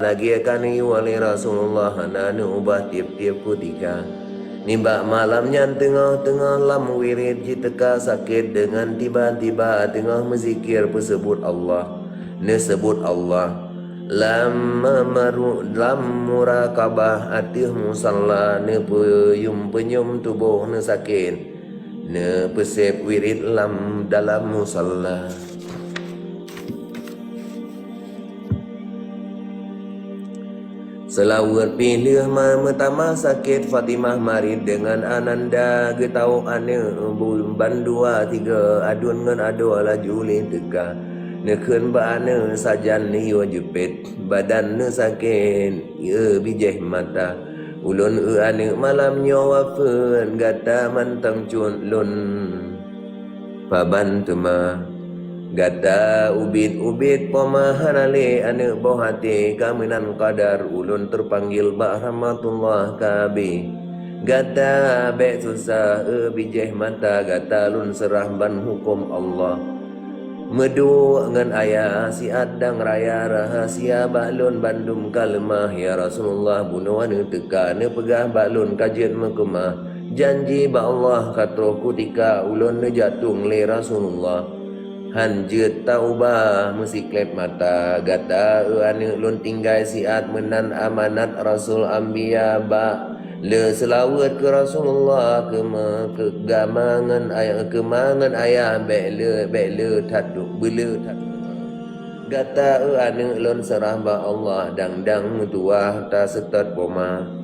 lagi akan wali Rasulullah nanu ubah tiap-tiap ketika. Nimba malamnya tengah-tengah lam wirid jiteka sakit dengan tiba-tiba tengah menzikir pesebut Allah. Nesebut Allah. Lam murakabah atih musalla ne penyum tubuh ne sakit. Ne pesep wirid lam dalam musalla. Selawat pilih metama sakit Fatimah marid dengan ananda getau ane bandua tiga adun ngan ado ala juli teka nekun ba ane sajan ni yo jepit badan ne sakit ye bijeh mata ulun ane malam nyawa fen gata mantang cun lun paban tuma gata ubit pemahanale ane bohate kaminan qadar ulun terpanggil ba rahmatullah kabi gata be susah bijeh mata gata lun serah ban hukum Allah medu ngan ayah si adang raya rahasia balun bandum kalemah ya Rasulullah bunuan teka ne pegah balun kajian mekemah janji ba Allah katro kutika ulun ne jatung le Rasulullah hanjut taubah musiklep mata gata ane lun tinggai siat menan amanat Rasul Ambiya ba le selawat ke Rasulullah kegamangan ayah be le taduk bele gata ane lun serah ba Allah dang tuah ta setat poma.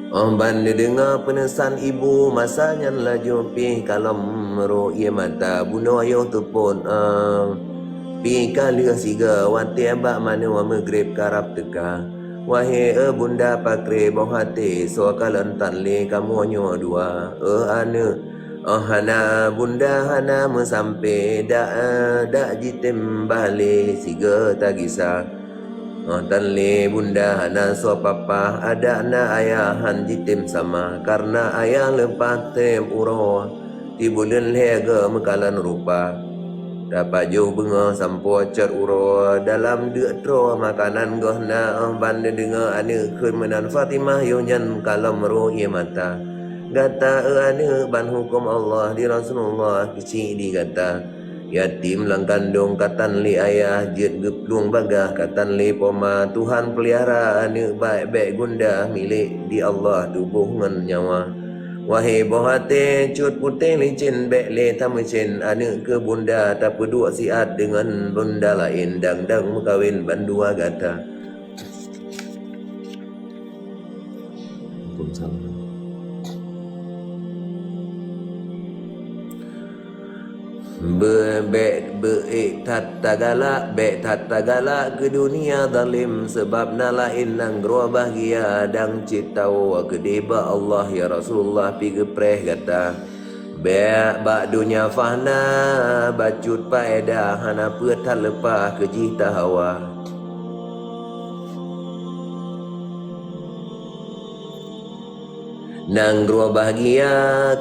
Ban dengar penesan ibu masanya laju pi kalau meru ia mata bunuh ayah tu pun pi kali siga wati abak mana wa maghrib karab teka wahai bunda pakre bohati so kalan tanli kamu nyo dua ane hana bunda hana mesampai dak jitim bali siga tagisa tanli bunda hana so papa ada na ayahan jitim sama karena ayah lepas tem uro di bulan lega mekalan rupa dapat jauh benga sampo cer uro dalam deutro makanan gohna bande dengar ane kun menan Fatimah yonyan kalam ro ye mata gata ane ban hukum Allah di Rasulullah kecil di gata yatim lang kandung katan li ayah jet geplung bagah katan li poma Tuhan pelihara ane baik-baik gunda milik di Allah tubuh ngan nyawa wahai bohate cut putih licin bek le tamecin ane ke bunda tak peduk siat dengan bunda lain dang mekawin bandua gata. Tatagala ke dunia zalim sebab nalain nang gro bahagia dang citau kedeba Allah ya Rasulullah pi gepreh kata ba dunia fahna bacut paedah hana petat lepah kejita hawa nang dua bahagia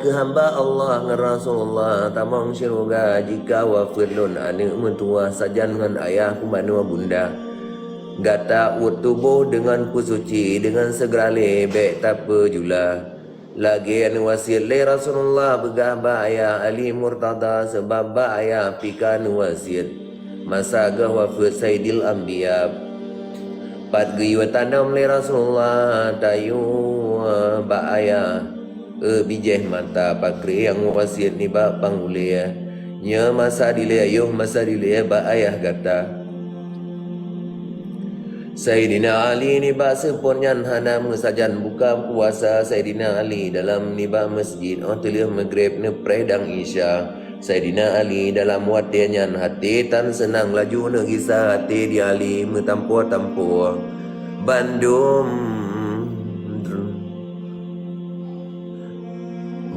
ke hamba Allah ngan Rasulullah tamang syurga jika wafirlun ane mentua sajan ngan ayah kumanu bunda gata ut tubuh dengan kusuci dengan segerale bek tapa jula lagi ane wasiat le Rasulullah begah ba ayah Ali Murtada sebab ba ayah pikan wasiat masa gah wafat Sayyidil Anbiya pat giwa tanam le Rasulullah tayu ba ayah bijeh mata pakri yang wasiat ni ba pangulia nya masa dile ba ayah kata Sayyidina Ali ni ba seponyan hana mesajan buka puasa Sayyidina Ali dalam ni ba masjid telah maghrib ne predang isya Sayyidina Ali dalam watianyan hati tan senang laju ne kisah hati di Ali metampo Bandung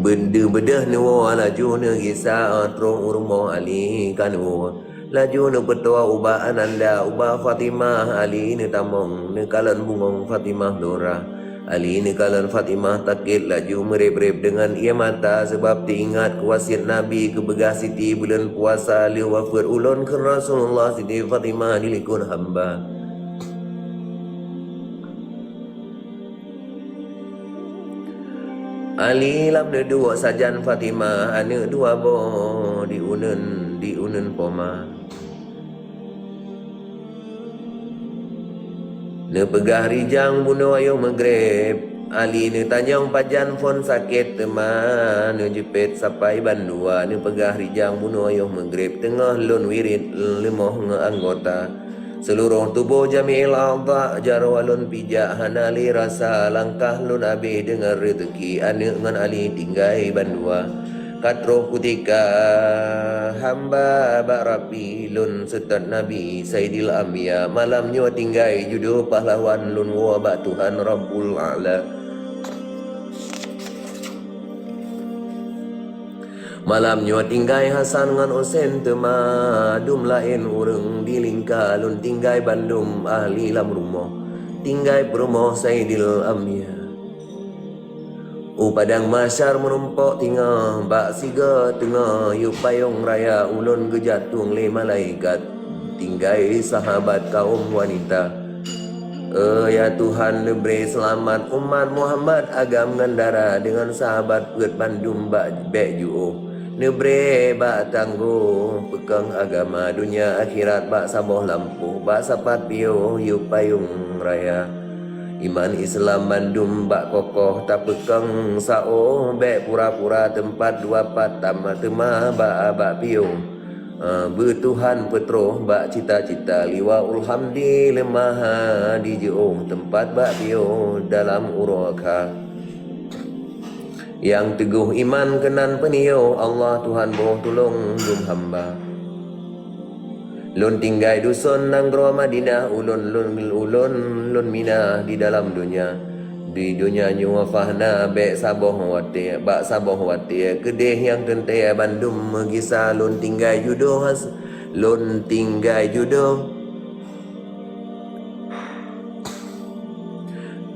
benda bedah ni laju ne kisah terung urmo Ali kanu laju ne petua ubah ananda ubah Fatimah Ali ni tamong ne kalan bungong Fatimah Dora Ali ni kalan Fatimah takit laju merep-rep dengan ia mata sebab teringat wasiat Nabi kebegah Siti bulan puasa li wafat ulun ke Rasulullah Siti Fatimah dilikun hamba. Ali lam de dua sajan Fatimah anak dua bo diunun poma. Ne pegah rijang bunuh ayo Maghrib. Ali ne tanyang pajan phone sakit teman ne jepit sampai bandua ne pegah rijang bunuh ayo Maghrib tengah lun wirid lemoh anggota seluruh tubuh jami'il a'dha jarwalun pijak hanali rasa langkah lun abi dengar rezeki ane ngan Ali tinggai bandua katro kutika hamba barapi lun setat Nabi Sayyidil Ambiya malamnya tinggai judo pahlawan lun wabak Tuhan Rabbul A'la. Malamnya tinggai Hasan ngan Husain temadum lain urang di lingka lun tinggai Bandung ahli lam rumah tinggai perumah Sayyidil Ambiya. Padang masyar menumpuk tinggal bak siga tengah yu payung raya ulun gejatung le malaikat tinggai sahabat kaum wanita. Ya Tuhan leberi selamat umat Muhammad agam ngandara dengan sahabat pet Bandung bak bek juo nebre bak tangguh pekang agama dunia akhirat bak saboh lampu bak sapat pio yu payung raya. Iman Islam Bandung bak kokoh tak pekang sao bek pura-pura tempat dua pat tamat temah bak piung bertuhan petroh bak cita-cita liwaul hamdi lemah di jauh tempat bak piung dalam uraka yang teguh iman kenan penio Allah Tuhan boh tolong dum hamba. Lun tinggai dusun nanggro Madinah ulun mina di dalam dunia di dunia nyuafahna bek saboh wati bak saboh wati kedeh yang kentai Bandung mengisah lun tinggai judo lun tinggai judo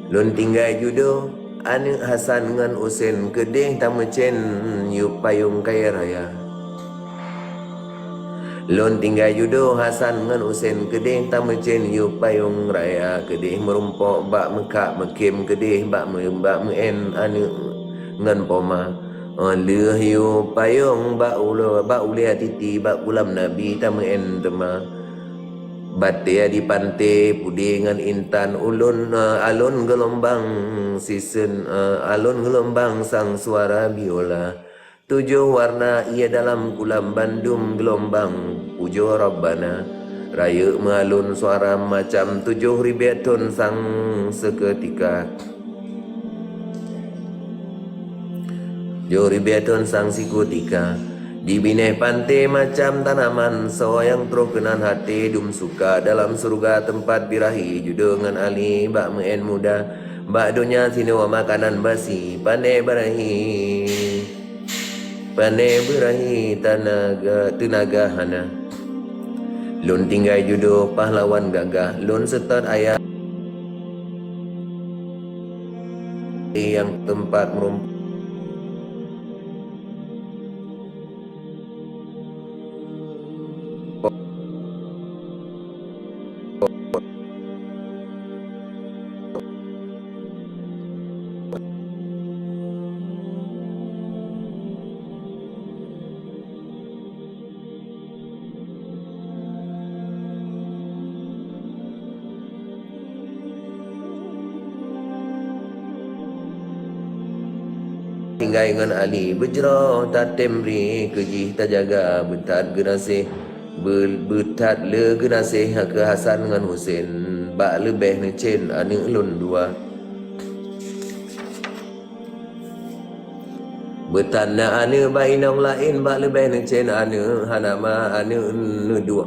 lun tinggai judo anak Hasan ngan Husain kedeh tamecen yu payung kaya raya. Lun tinggal judo Hasan ngan Husain kedih tamecen yu payung raya kedih merumpok bak mekak mekim kedih bak meen anu ngan poma leuh yu payung bak ulia titi bak ulam Nabi tameen tema batia di pantai pudi ngan intan ulun alun gelombang season alun gelombang sang suara biola. 7 warna ia dalam kulam Bandung gelombang pujo Rabbana raya mengalun suara macam 7 ribeton sang seketika 7 ribeton sang sikutika di bineh pantai macam tanaman so yang terkenan hati dum suka dalam surga tempat birahi judengan Ali bak meen muda bak dunia sinawa makanan basi pandai barahi pandai berahi tenaga hana. Lun tinggai judo pahlawan gagah lun setat ayat yang tempat merumpuk tinggai dengan Ali bejro tatemri kejih tajaga betat genasih betat le genasih ke Hasan dengan Husain bak lebih necen anak lun dua betanda anak bainong lain bak lebih necen anak hanama anak dua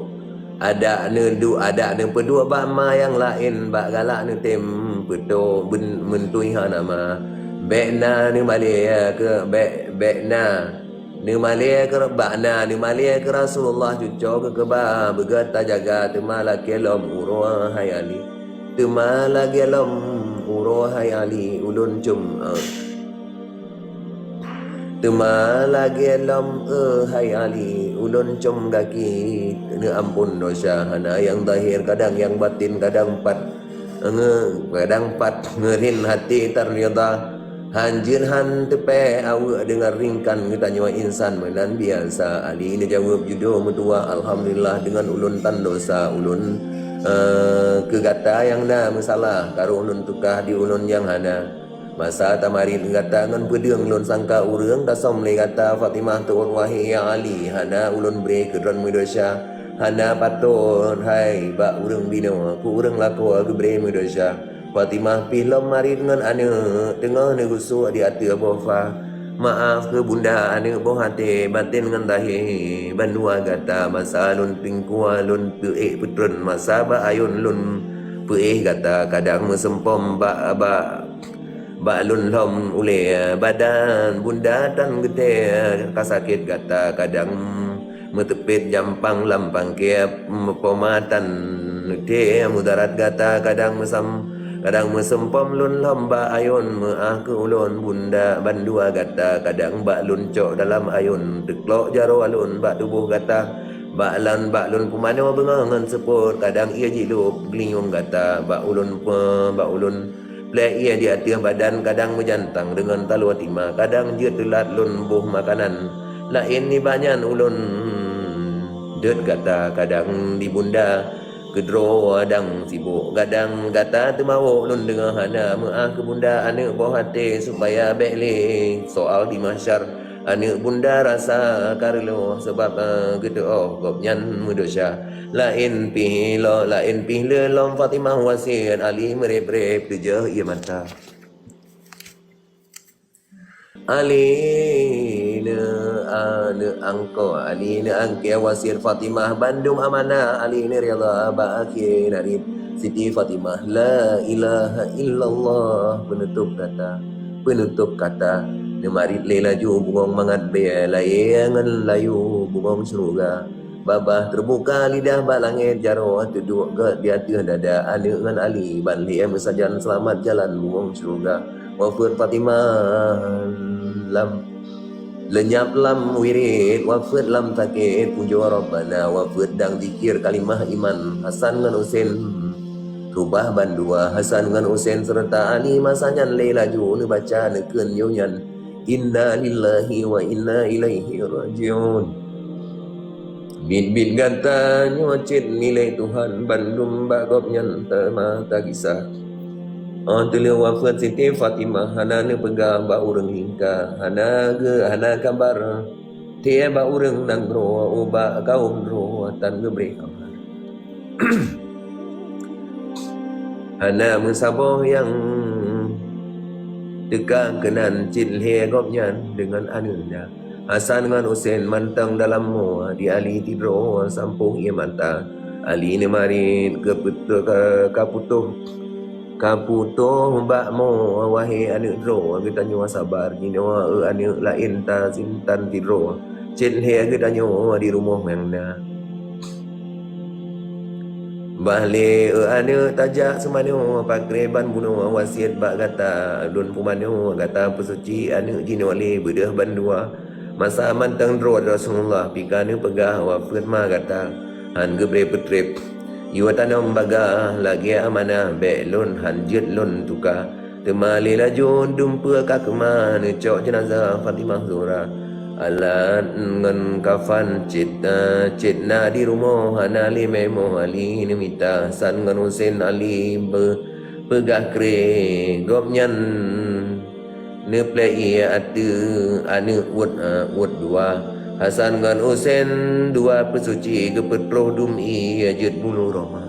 ada ne pedua bama yang lain bak galak ne tem pedo mentui hanama bekna ni malia ke bekna ni malia ke bakna ni malia ke Rasulullah cucok ke ba begat jaga temala kelom urwa hayali temala kelom uro hai ali ulun cum Tuma lagi lam hai ali ulun cum gaki ni ampun dosa hana yang zahir kadang yang batin kadang pat kadang pat ngerin hati ternyata hanjir han tepe awe dengar ringkan kita nyawa insan menan biasa ali ini jawab judo mutua alhamdulillah dengan ulun tan dosa ulun kegata yang dah masalah karo ulun tukah di ulun yang hana masa tamarin kata ngan pedeng lun sangka urang dasom le kata Fatimah turun wahi ya Ali hana ulun bre kedron mudosya hana patun hai ba urang bino ku urang lako bre mudosya Fatimah pilom marin ngan ane tengah negusu di ati abofa maaf ke bunda ane boh hati batin ngan dahi bandua kata masa lun pingkua lun pe putron masa ba ayun lun pe kata kadang mesempom ba balun lom ule badan bunda tan gede kasakit kata kadang metepit jampang lampang kiap pematan de mudarat kata kadang mesempom lun lomba ayun meah ke ulun bunda bandua kata kadang balun cok dalam ayun deklok jaro alun bak tubuh kata baklun pemano bengangan seput kadang ia jilup geliung kata bak ulun plek ia di atas badan kadang menjantang dengan talu timah kadang dia telat lun buh makanan lain ni banyak ulun det kata kadang di bunda kedro adang sibuk kadang kata temau lun dengar hana meah ke bunda anak boh hati supaya bekle soal di mahsyar anak bunda rasa karelo sebab gitu gopnyan mudosya lain pih le lom Fatimah wasiat Ali merep-rep tujuh ia mata Ali ne angko Ali ne angke wasiat Fatimah Bandung amanah Ali ne rela ba akhir narib Siti Fatimah la ilaha illallah penutup kata Nemarit le laju bungong mangat be layangan layu bungong surga babah terbuka lidah bak langit jaro tuduk ke di atas dada Ali dengan Ali balik mesajan selamat jalan bungong surga wafat Fatimah lam lenyap lam wirid wafat lam takit pujo Rabbana wafat dang zikir kalimah iman Hasan dengan Husain rubah bandua Hasan dengan Husain serta Ali masanya le laju ne baca neken yunyan inna lillahi wa inna ilaihi rajiun bin gata nyocit nilai Tuhan Bandung bagop nyanta mata kisah Antara wafat Siti Fatimah hana ne pegang ba urang hingka hana kabar tie ba urang nang ro uba kaum ro tan gebre kabar hana musabah yang tegang kenan cilhe gopnyan dengan anunda Hasan dengan Husain mantang dalam mua di Ali tidro sampung ia mata Ali ni marit kaputuh mbak mo wahai anak dro kita nyawa sabar nyawa anak lain ta sintan tidro cilhe kita nyawa di rumah mangna Bahle ane tajak semano pakreban bunuh wasiat bak kata dun pumano kata pesuci ane jinole bedah bandua masa mantang drod Rasulullah pikane pegah wafat ma kata han gebre petrip yu tanam baga lagi amanah belun hanjut lun tuka temali lajun dumpa kakman cok jenazah Fatimah Zura alat ngan kafan citna di rumah hanali memo Ali ni minta Hasan ngan Husain Ali pegah kre gopnyan ne play atu anu wud dua Hasan ngan Husain dua pesuci gepet roh dumi ajut bulu roma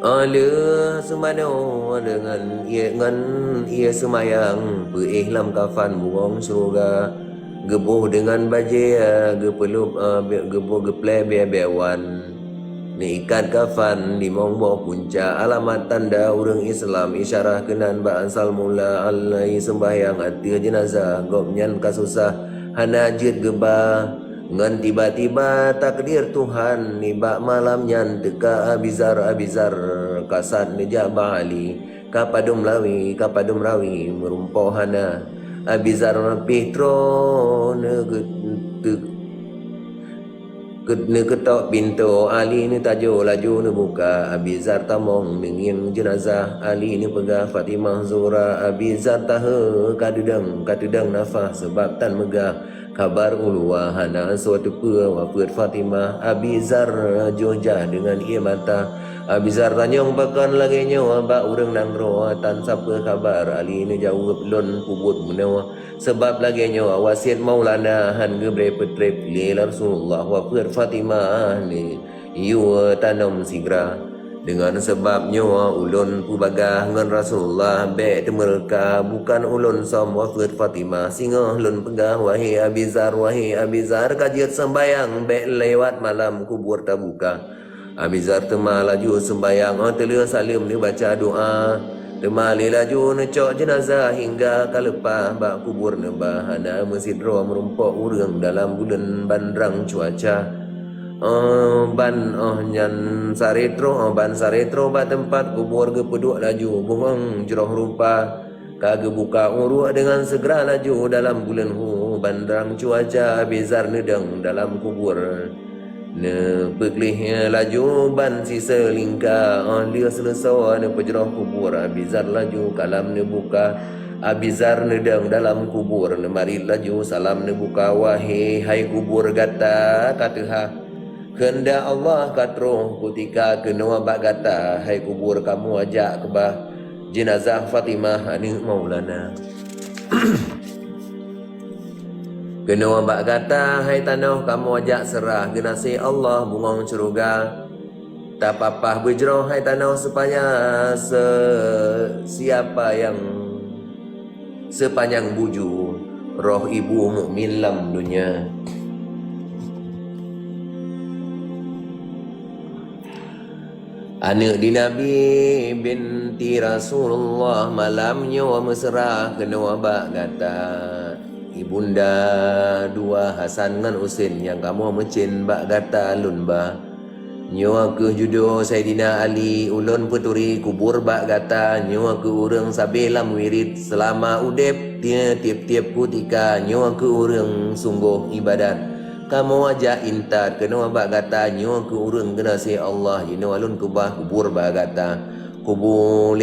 Ala semano dengan ia semayang beihlam kafan buang surga gebuh dengan baje gepelup gebuh geple bewan ni ikat kafan di mongbo punca alamat tanda urang Islam isyarah kenan ba ansal mula alai sembahyang ati jenazah gopnyan kasusah hanajit gebah Ngan tiba-tiba takdir Tuhan nibak malamnya teka Abizar kasat nejabah Ali kapadum rawi merumpohana Abizar Petro ne ketok pintu Ali ni tajo laju ne buka Abizar tamong dengin jenazah Ali ni pegah Fatimah Zura Abizar tahe kadudang nafah sebab tan megah kabar ulua hana suatu pua wafat Fatimah Abizar johjah dengan ia mata Abizar tanyong bakan lagi nyawa bak urang nang roa tan siapa kabar Ali ni jawab lon kubut menawa sebab lagi nyawa wasiat Maulana han gebre petrep lila Rasulullah wafat Fatimah ni iu tanam sigra dengan sebab nyawa ulun pubagah ngan Rasulullah be temerka bukan ulun som wafat Fatimah singa ulun pegah wahai Abizar kajiat sembayang be lewat malam kubur tabuka Abizar tema laju sembayang telia salim ni baca doa temali laju necok jenazah hingga kalepah bak kubur nebah hana masjid roh merumpok urang dalam bulan bandrang cuaca ban nyan saretro ban saretro ba tempat kubur ke peduk laju buang jeroh rupa kage buka uruk dengan segera laju dalam bulan bandrang cuaca Abizar nedang dalam kubur ne peglihnya laju ban sisa lingka dia selesa ne pejroh kubur Abizar laju kalam ne buka Abizar nedang dalam kubur ne mari laju salam ne buka wahai hai kubur gata kataha kehendak Allah katro kutika kena bak gata hai kubur kamu ajak kebah jenazah Fatimah ani Maulana kena bak kata hai tanah kamu ajak serah genasi Allah bungong ceruga tak papah berjerah hai tanah supaya siapa yang sepanjang buju roh ibu mukmin lam dunia anak di Nabi binti Rasulullah malamnya wa mesra kena bak kata ibunda dua Hasan ngan Husin yang kamu mecin bak gata alun ba nyawa ke judo Saidina Ali ulun puturi kubur bak gata nyawa ke urang sabelam wirid selama udep tiap-tiap kutika nyawa ke urang sungguh ibadat kamu aja intat kena bak gata nyawa ke urang genasi Allah jino alun kubah kubur bak gata kubur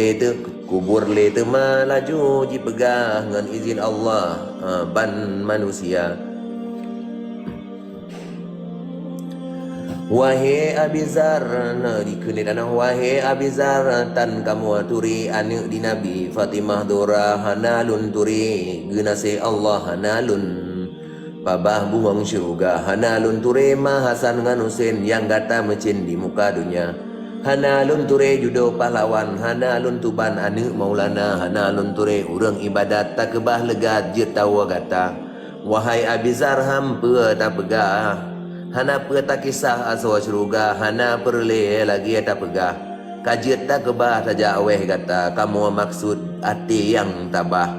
le tema laju dipegah dengan izin Allah ban manusia wahai Abizar dikenal wahai Abizar tan kamu aturi anak di Nabi Fatimah Dora hanalun turi genasi Allah hanalun pabah buang syurga hanalun turi ma Hasan ngan Husin yang gata mecin di muka dunia hanalun ture judo pahlawan hanalun tuban anu Maulana hanalun ture urang ibadat tak kebah legat je tawa gata wahai Abizar hampa tak pegah hana pe tak kisah aswa syurga hana perle lagi tak pegah kajiat tak kebah saja aweh gata kamu maksud hati yang tabah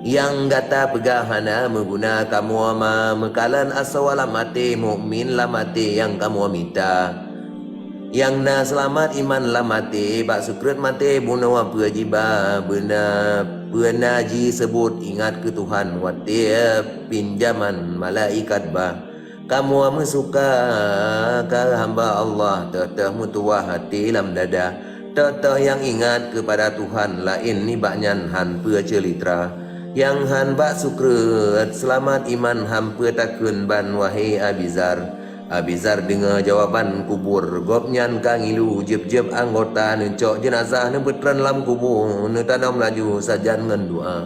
yang gata pegah hana mengguna kamu mekalan aswala mati mukmin lah mati yang kamu minta yang na selamat iman lah mati bak sukret mati bunuh apa jiba benar ji sebut ingat ke Tuhan wati pinjaman malaikat bah kamu suka ke hamba Allah teteh mutuah hati lam dada teteh yang ingat kepada Tuhan lain ni baknyan han pe celitra yang han bak sukret selamat iman hampa takun ban wahai Abizar dengar jawaban kubur gopnyan kangilu jeb-jeb anggota nencok jenazah ne betran lam kubur ne tanam laju sajan ngan doa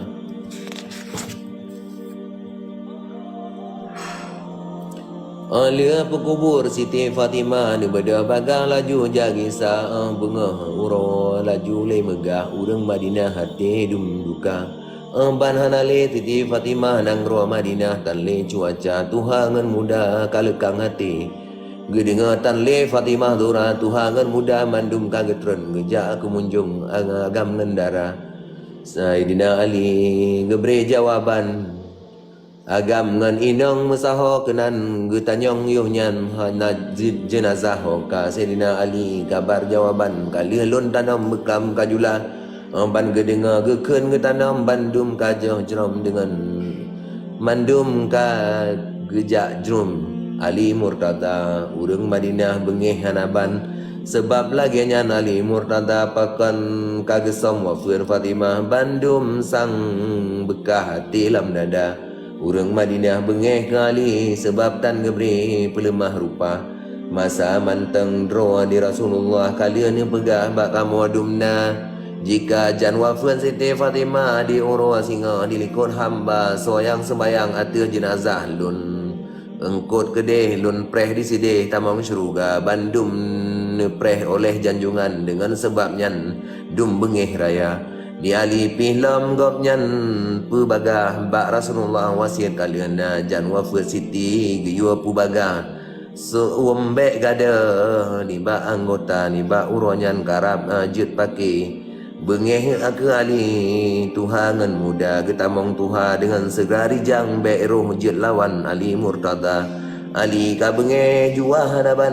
alia pekubur Siti Fatimah ne beda bagang laju jagi sa bengah uro laju le megah urang Madinah hati dum duka ban hanale Siti Fatimah nang roh Madinah tan le cuaca Tuhan ngan muda kalekang hati gedenga tan le Fatimah dora Tuhan ngan muda mandum kagetren geja kemunjung agam ngendara Saidina Ali gebre jawaban Agam ngan inong musaho kenan gutanyong yuhnyan hana jenazah ka Sayyidina Ali kabar jawaban kali lun tanam bekam kajula ban gedenga geken getanam bandum kajah jerom dengan mandum ka gejak jerum Ali Murtada urang Madinah bengih hanaban sebab laginya Ali Murtada pakan kagesom wafir Fatimah bandum sang bekah hati lam dada urang Madinah bengih kali sebab tan geberi pelemah rupa masa manteng dro di Rasulullah kalian yang pegah bak kamu adumna jika jan wafat Siti Fatimah di urwa singa dilikut hamba soyang sembayang atil jenazah lun engkut kedeh lun preh di sideh tamam syuruga bandum preh oleh janjungan dengan sebabnya dum bengih raya di ali pihlam gopnyan pubagah bak Rasulullah wasiat kalian jan wafat Siti geyua pubagah seumbek gada ni bak anggota ni bak uronyan karab jut paki bengih aku ali Tuhan muda getamong Tuhan dengan segari jang be roh jut lawan Ali Murtada Ali ka bengih jua hadapan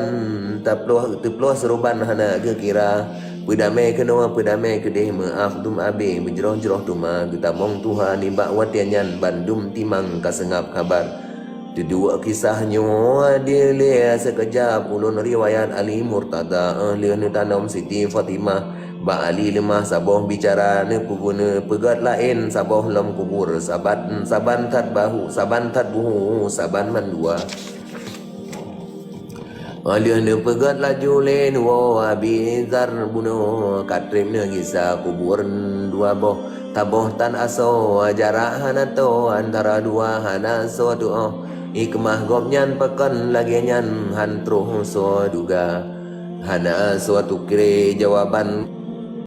taploh seruban hana ke kira pedamai kena pedamai kedeh maaf dum abe menjeroh-jeroh tuma getamong Tuhan ni bak watianyan bandum timang kasengap kabar kedua kisahnya dia sekejap ulun riwayat Ali Murtada lian tanam Siti Fatimah ba Ali lemah saboh bicara ne puguna pegat lain saboh lam kubur saban tat bahu saban tat buhu saban mandua Alih ne pegat laju len wo abizar buno katrim ne gisa kubur dua boh taboh tan aso jarak hanato antara dua hanaso tu hikmah gopnyan pekan lagi nyan hantruh so duga hana suatu kire jawaban